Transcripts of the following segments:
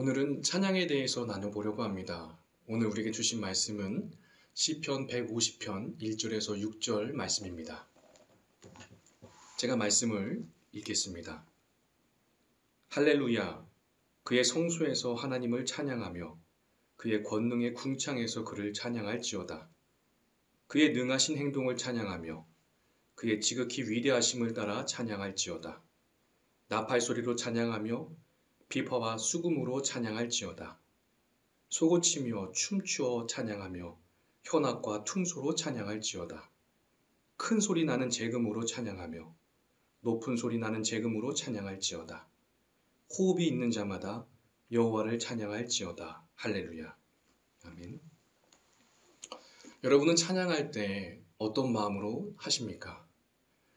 오늘은 찬양에 대해서 나눠보려고 합니다. 오늘 우리에게 주신 말씀은 시편 150편 1절에서 6절 말씀입니다. 제가 말씀을 읽겠습니다. 할렐루야! 그의 성소에서 하나님을 찬양하며 그의 권능의 궁창에서 그를 찬양할지어다. 그의 능하신 행동을 찬양하며 그의 지극히 위대하심을 따라 찬양할지어다. 나팔소리로 찬양하며 비파와 수금으로 찬양할지어다. 소고치며 춤추어 찬양하며 현악과 퉁소로 찬양할지어다. 큰 소리 나는 재금으로 찬양하며 높은 소리 나는 재금으로 찬양할지어다. 호흡이 있는 자마다 여호와를 찬양할지어다. 할렐루야. 아멘. 여러분은 찬양할 때 어떤 마음으로 하십니까?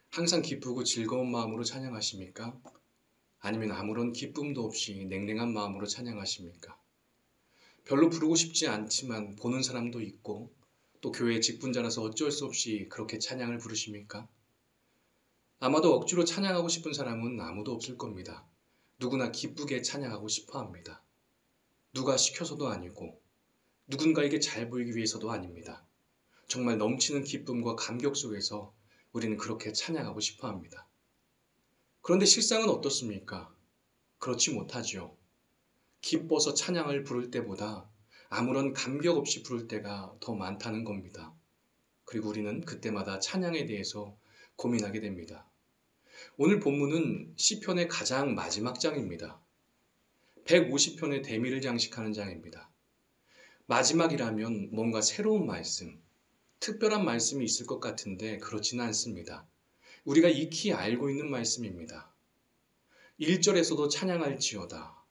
항상 기쁘고 즐거운 마음으로 찬양하십니까? 아니면 아무런 기쁨도 없이 냉랭한 마음으로 찬양하십니까? 별로 부르고 싶지 않지만 보는 사람도 있고 또 교회 직분자라서 어쩔 수 없이 그렇게 찬양을 부르십니까? 아마도 억지로 찬양하고 싶은 사람은 아무도 없을 겁니다. 누구나 기쁘게 찬양하고 싶어 합니다. 누가 시켜서도 아니고 누군가에게 잘 보이기 위해서도 아닙니다. 정말 넘치는 기쁨과 감격 속에서 우리는 그렇게 찬양하고 싶어 합니다. 그런데 실상은 어떻습니까? 그렇지 못하지요. 기뻐서 찬양을 부를 때보다 아무런 감격 없이 부를 때가 더 많다는 겁니다. 그리고 우리는 그때마다 찬양에 대해서 고민하게 됩니다. 오늘 본문은 시편의 가장 마지막 장입니다. 150편의 대미를 장식하는 장입니다. 마지막이라면 뭔가 새로운 말씀, 특별한 말씀이 있을 것 같은데 그렇지는 않습니다. 우리가 익히 알고 있는 말씀입니다. 1절에서도 찬양할지어다.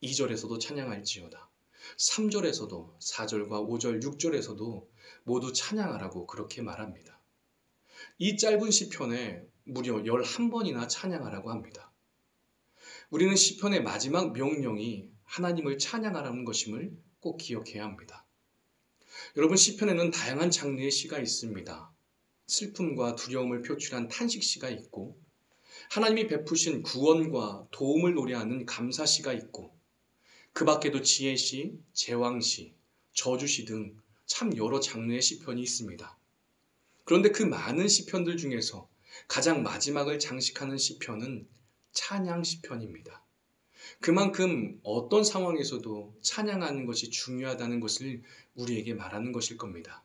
2절에서도 찬양할지어다. 3절에서도 4절과 5절, 6절에서도 모두 찬양하라고 그렇게 말합니다. 이 짧은 시편에 무려 11번이나 찬양하라고 합니다. 우리는 시편의 마지막 명령이 하나님을 찬양하라는 것임을 꼭 기억해야 합니다. 여러분, 시편에는 다양한 장르의 시가 있습니다. 슬픔과 두려움을 표출한 탄식시가 있고 하나님이 베푸신 구원과 도움을 노래하는 감사시가 있고 그 밖에도 지혜시, 제왕시, 저주시 등 참 여러 장르의 시편이 있습니다. 그런데 그 많은 시편들 중에서 가장 마지막을 장식하는 시편은 찬양 시편입니다. 그만큼 어떤 상황에서도 찬양하는 것이 중요하다는 것을 우리에게 말하는 것일 겁니다.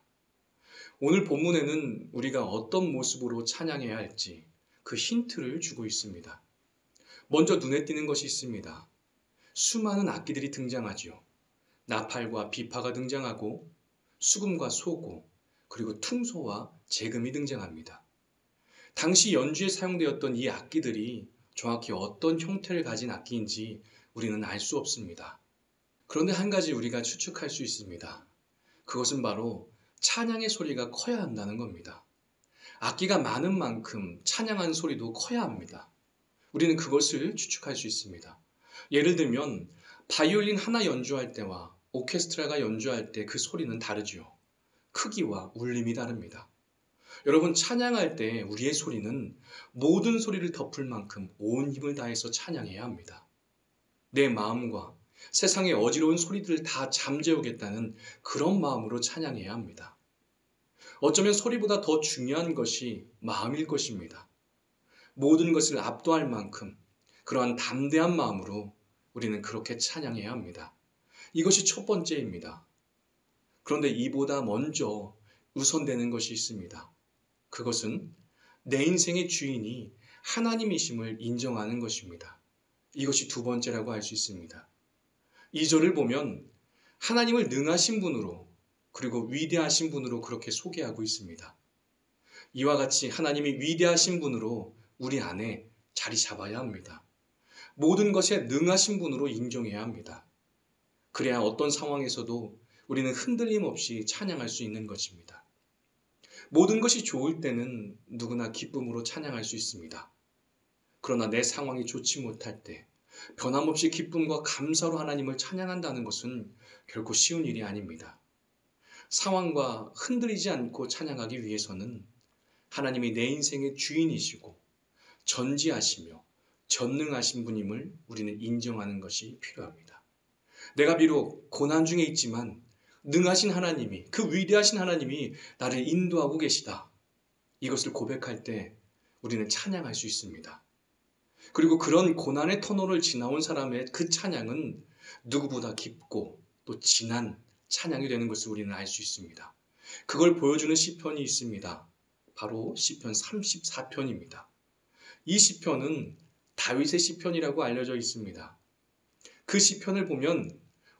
오늘 본문에는 우리가 어떤 모습으로 찬양해야 할지 그 힌트를 주고 있습니다. 먼저 눈에 띄는 것이 있습니다. 수많은 악기들이 등장하지요. 나팔과 비파가 등장하고 수금과 소고 그리고 퉁소와 재금이 등장합니다. 당시 연주에 사용되었던 이 악기들이 정확히 어떤 형태를 가진 악기인지 우리는 알 수 없습니다. 그런데 한 가지 우리가 추측할 수 있습니다. 그것은 바로 찬양의 소리가 커야 한다는 겁니다. 악기가 많은 만큼 찬양하는 소리도 커야 합니다. 우리는 그것을 추측할 수 있습니다. 예를 들면 바이올린 하나 연주할 때와 오케스트라가 연주할 때 그 소리는 다르지요. 크기와 울림이 다릅니다. 여러분, 찬양할 때 우리의 소리는 모든 소리를 덮을 만큼 온 힘을 다해서 찬양해야 합니다. 내 마음과 세상의 어지러운 소리들을 다 잠재우겠다는 그런 마음으로 찬양해야 합니다. 어쩌면 소리보다 더 중요한 것이 마음일 것입니다. 모든 것을 압도할 만큼 그러한 담대한 마음으로 우리는 그렇게 찬양해야 합니다. 이것이 첫 번째입니다. 그런데 이보다 먼저 우선되는 것이 있습니다. 그것은 내 인생의 주인이 하나님이심을 인정하는 것입니다. 이것이 두 번째라고 할 수 있습니다. 2절을 보면 하나님을 능하신 분으로 그리고 위대하신 분으로 그렇게 소개하고 있습니다. 이와 같이 하나님이 위대하신 분으로 우리 안에 자리 잡아야 합니다. 모든 것에 능하신 분으로 인정해야 합니다. 그래야 어떤 상황에서도 우리는 흔들림 없이 찬양할 수 있는 것입니다. 모든 것이 좋을 때는 누구나 기쁨으로 찬양할 수 있습니다. 그러나 내 상황이 좋지 못할 때 변함없이 기쁨과 감사로 하나님을 찬양한다는 것은 결코 쉬운 일이 아닙니다. 상황과 흔들리지 않고 찬양하기 위해서는 하나님이 내 인생의 주인이시고 전지하시며 전능하신 분임을 우리는 인정하는 것이 필요합니다. 내가 비록 고난 중에 있지만 능하신 하나님이, 그 위대하신 하나님이 나를 인도하고 계시다. 이것을 고백할 때 우리는 찬양할 수 있습니다. 그리고 그런 고난의 터널을 지나온 사람의 그 찬양은 누구보다 깊고 또 진한 찬양이 되는 것을 우리는 알 수 있습니다. 그걸 보여주는 시편이 있습니다. 바로 시편 34편입니다. 이 시편은 다윗의 시편이라고 알려져 있습니다. 그 시편을 보면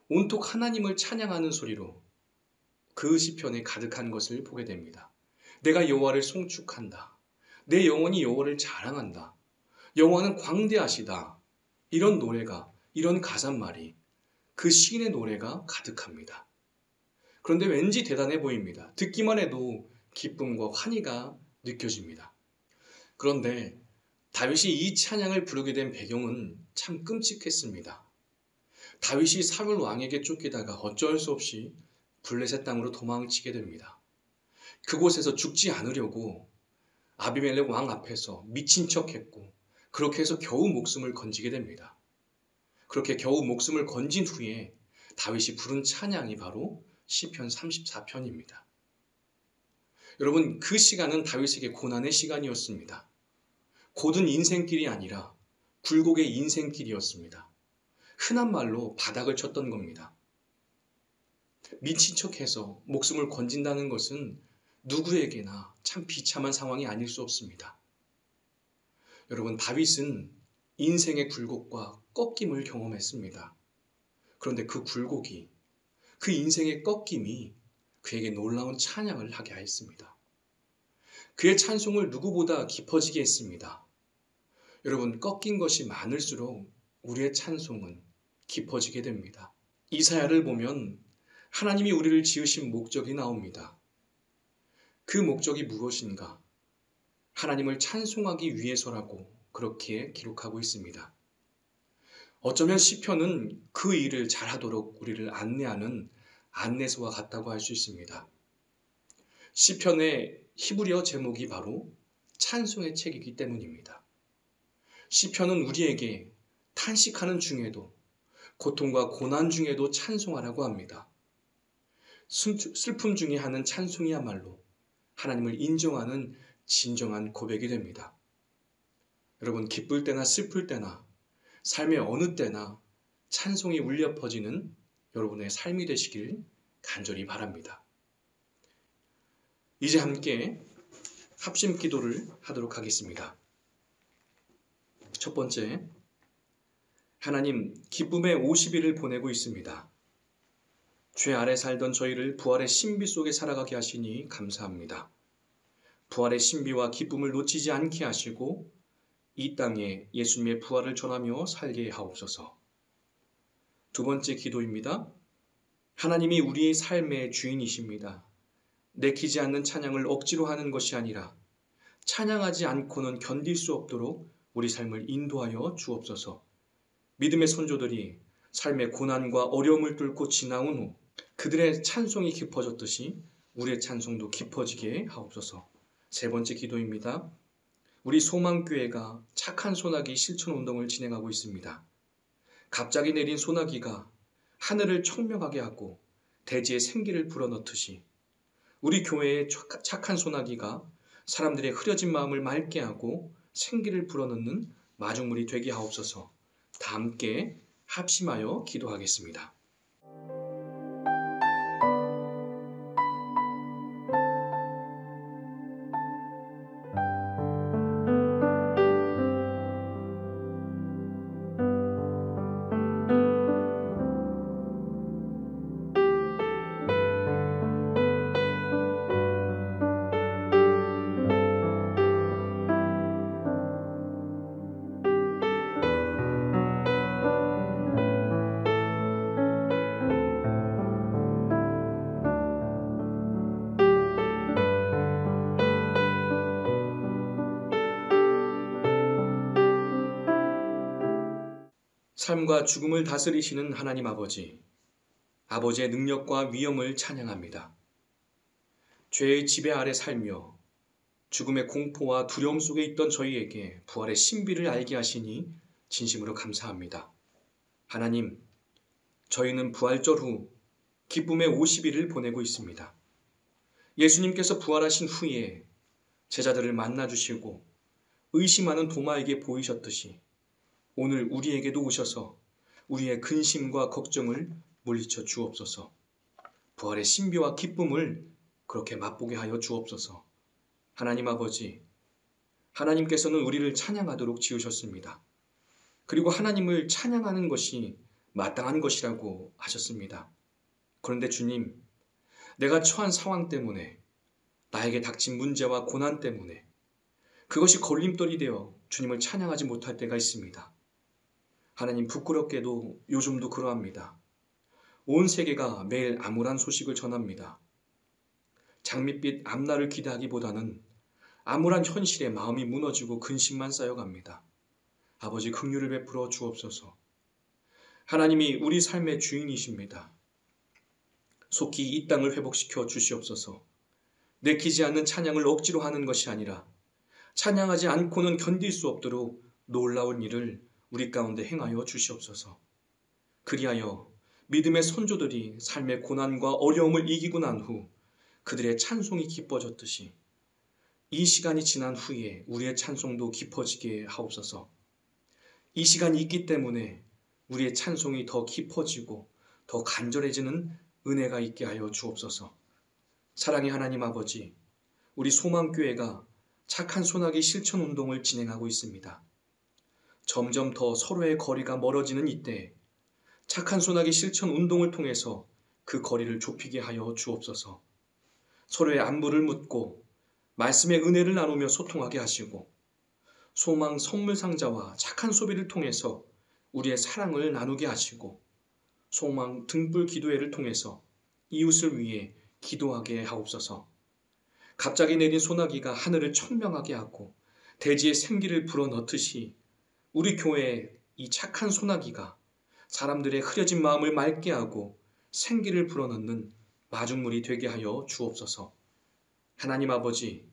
온통 하나님을 찬양하는 소리로 그 시편에 가득한 것을 보게 됩니다. 내가 여호와를 송축한다. 내 영혼이 여호와를 자랑한다. 여호와는 광대하시다. 이런 노래가, 이런 가사말이, 그 시인의 노래가 가득합니다. 그런데 왠지 대단해 보입니다. 듣기만 해도 기쁨과 환희가 느껴집니다. 그런데 다윗이 이 찬양을 부르게 된 배경은 참 끔찍했습니다. 다윗이 사울 왕에게 쫓기다가 어쩔 수 없이 블레셋 땅으로 도망치게 됩니다. 그곳에서 죽지 않으려고 아비멜렉 왕 앞에서 미친 척했고, 그렇게 해서 겨우 목숨을 건지게 됩니다. 그렇게 겨우 목숨을 건진 후에 다윗이 부른 찬양이 바로 시편 34편입니다. 여러분, 그 시간은 다윗에게 고난의 시간이었습니다. 고든 인생길이 아니라 굴곡의 인생길이었습니다. 흔한 말로 바닥을 쳤던 겁니다. 미친 척해서 목숨을 건진다는 것은 누구에게나 참 비참한 상황이 아닐 수 없습니다. 여러분, 다윗은 인생의 굴곡과 꺾임을 경험했습니다. 그런데 그 굴곡이, 그 인생의 꺾임이 그에게 놀라운 찬양을 하게 하였습니다. 그의 찬송을 누구보다 깊어지게 했습니다. 여러분, 꺾인 것이 많을수록 우리의 찬송은 깊어지게 됩니다. 이사야를 보면 하나님이 우리를 지으신 목적이 나옵니다. 그 목적이 무엇인가? 하나님을 찬송하기 위해서라고 그렇게 기록하고 있습니다. 어쩌면 시편은 그 일을 잘하도록 우리를 안내하는 안내서와 같다고 할 수 있습니다. 시편의 히브리어 제목이 바로 찬송의 책이기 때문입니다. 시편은 우리에게 탄식하는 중에도, 고통과 고난 중에도 찬송하라고 합니다. 슬픔 중에 하는 찬송이야말로 하나님을 인정하는 진정한 고백이 됩니다. 여러분, 기쁠 때나 슬플 때나 삶의 어느 때나 찬송이 울려 퍼지는 여러분의 삶이 되시길 간절히 바랍니다. 이제 함께 합심 기도를 하도록 하겠습니다. 첫 번째, 하나님, 기쁨의 50일을 보내고 있습니다. 죄 아래 살던 저희를 부활의 신비 속에 살아가게 하시니 감사합니다. 부활의 신비와 기쁨을 놓치지 않게 하시고 이 땅에 예수님의 부활을 전하며 살게 하옵소서. 두 번째 기도입니다. 하나님이 우리의 삶의 주인이십니다. 내키지 않는 찬양을 억지로 하는 것이 아니라 찬양하지 않고는 견딜 수 없도록 우리 삶을 인도하여 주옵소서. 믿음의 선조들이 삶의 고난과 어려움을 뚫고 지나온 후 그들의 찬송이 깊어졌듯이 우리의 찬송도 깊어지게 하옵소서. 세 번째 기도입니다. 우리 소망교회가 착한 소나기 실천운동을 진행하고 있습니다. 갑자기 내린 소나기가 하늘을 청명하게 하고 대지에 생기를 불어넣듯이 우리 교회의 착한 소나기가 사람들의 흐려진 마음을 맑게 하고 생기를 불어넣는 마중물이 되게 하옵소서. 다 함께 합심하여 기도하겠습니다. 삶과 죽음을 다스리시는 하나님 아버지, 아버지의 능력과 위엄을 찬양합니다. 죄의 지배 아래 살며 죽음의 공포와 두려움 속에 있던 저희에게 부활의 신비를 알게 하시니 진심으로 감사합니다. 하나님, 저희는 부활절 후 기쁨의 50일을 보내고 있습니다. 예수님께서 부활하신 후에 제자들을 만나주시고 의심하는 도마에게 보이셨듯이 오늘 우리에게도 오셔서 우리의 근심과 걱정을 물리쳐 주옵소서. 부활의 신비와 기쁨을 그렇게 맛보게 하여 주옵소서. 하나님 아버지, 하나님께서는 우리를 찬양하도록 지으셨습니다. 그리고 하나님을 찬양하는 것이 마땅한 것이라고 하셨습니다. 그런데 주님, 내가 처한 상황 때문에, 나에게 닥친 문제와 고난 때문에 그것이 걸림돌이 되어 주님을 찬양하지 못할 때가 있습니다. 하나님, 부끄럽게도 요즘도 그러합니다. 온 세계가 매일 암울한 소식을 전합니다. 장밋빛 앞날을 기대하기보다는 암울한 현실에 마음이 무너지고 근심만 쌓여갑니다. 아버지, 긍휼을 베풀어 주옵소서. 하나님이 우리 삶의 주인이십니다. 속히 이 땅을 회복시켜 주시옵소서. 내키지 않는 찬양을 억지로 하는 것이 아니라 찬양하지 않고는 견딜 수 없도록 놀라운 일을 우리 가운데 행하여 주시옵소서. 그리하여 믿음의 선조들이 삶의 고난과 어려움을 이기고 난 후 그들의 찬송이 깊어졌듯이 이 시간이 지난 후에 우리의 찬송도 깊어지게 하옵소서. 이 시간이 있기 때문에 우리의 찬송이 더 깊어지고 더 간절해지는 은혜가 있게 하여 주옵소서. 사랑의 하나님 아버지, 우리 소망교회가 착한 소나기 실천 운동을 진행하고 있습니다. 점점 더 서로의 거리가 멀어지는 이때 착한 소나기 실천 운동을 통해서 그 거리를 좁히게 하여 주옵소서. 서로의 안부를 묻고 말씀의 은혜를 나누며 소통하게 하시고 소망 선물 상자와 착한 소비를 통해서 우리의 사랑을 나누게 하시고 소망 등불 기도회를 통해서 이웃을 위해 기도하게 하옵소서. 갑자기 내린 소나기가 하늘을 청명하게 하고 대지에 생기를 불어넣듯이 우리 교회의 이 착한 소나기가 사람들의 흐려진 마음을 맑게 하고 생기를 불어넣는 마중물이 되게 하여 주옵소서. 하나님 아버지,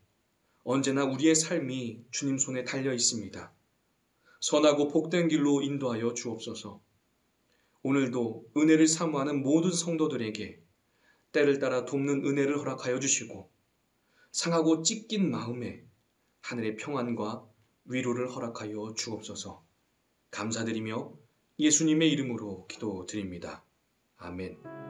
언제나 우리의 삶이 주님 손에 달려 있습니다. 선하고 복된 길로 인도하여 주옵소서. 오늘도 은혜를 사모하는 모든 성도들에게 때를 따라 돕는 은혜를 허락하여 주시고 상하고 찢긴 마음에 하늘의 평안과 위로를 허락하여 주옵소서. 감사드리며 예수님의 이름으로 기도드립니다. 아멘.